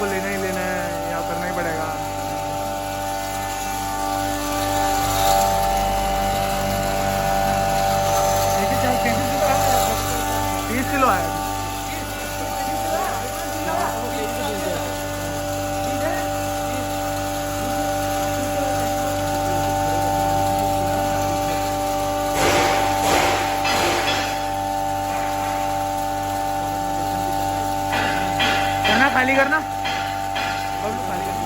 आपको लेना ही लेना है या करना ही पड़ेगा। 30 किलो है। खाली करना खाली करना।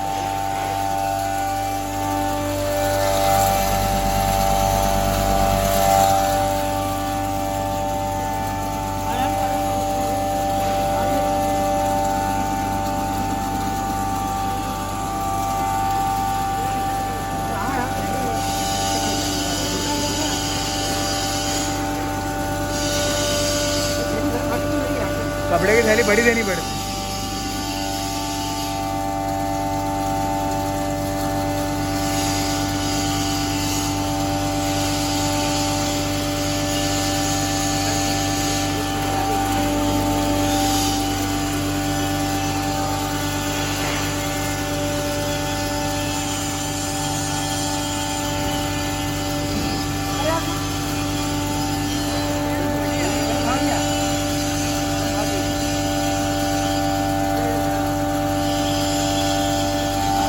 कपड़े की थैली बड़ी देनी पड़ती।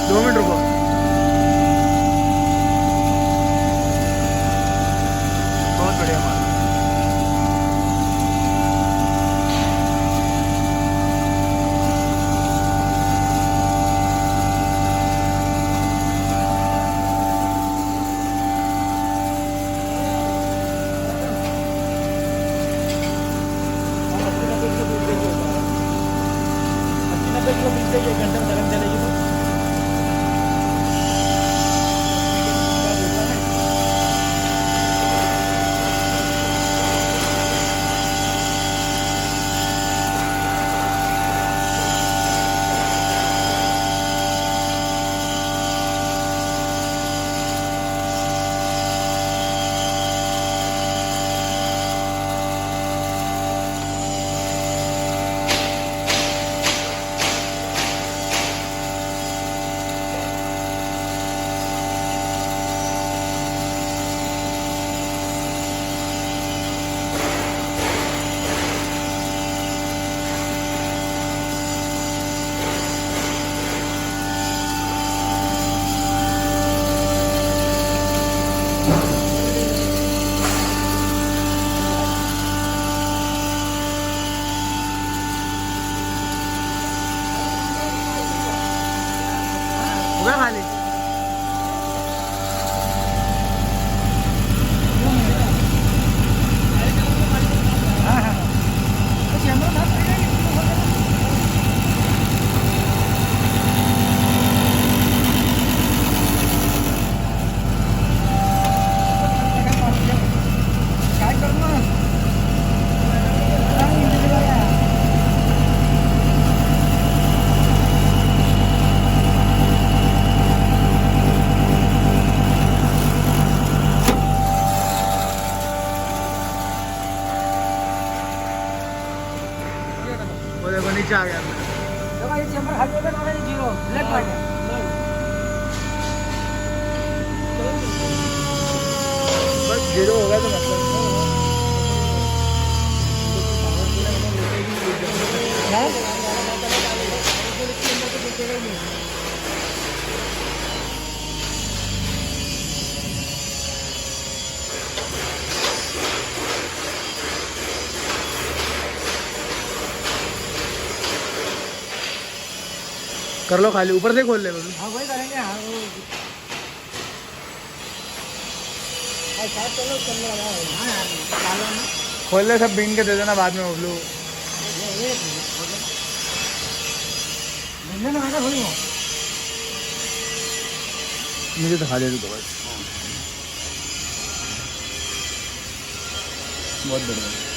दो मिनट रुको। बहुत बढ़िया माल। खाली नीचे आ गया। बस 0 होगा तो मतलब कर लो खाली, ऊपर से खोल ले। हाँ वही करेंगे। हाँ वो खोल ले, सब बीन के दे देना बाद में। उबलू मुझे तो खा ले तो बस। बहुत बढ़िया।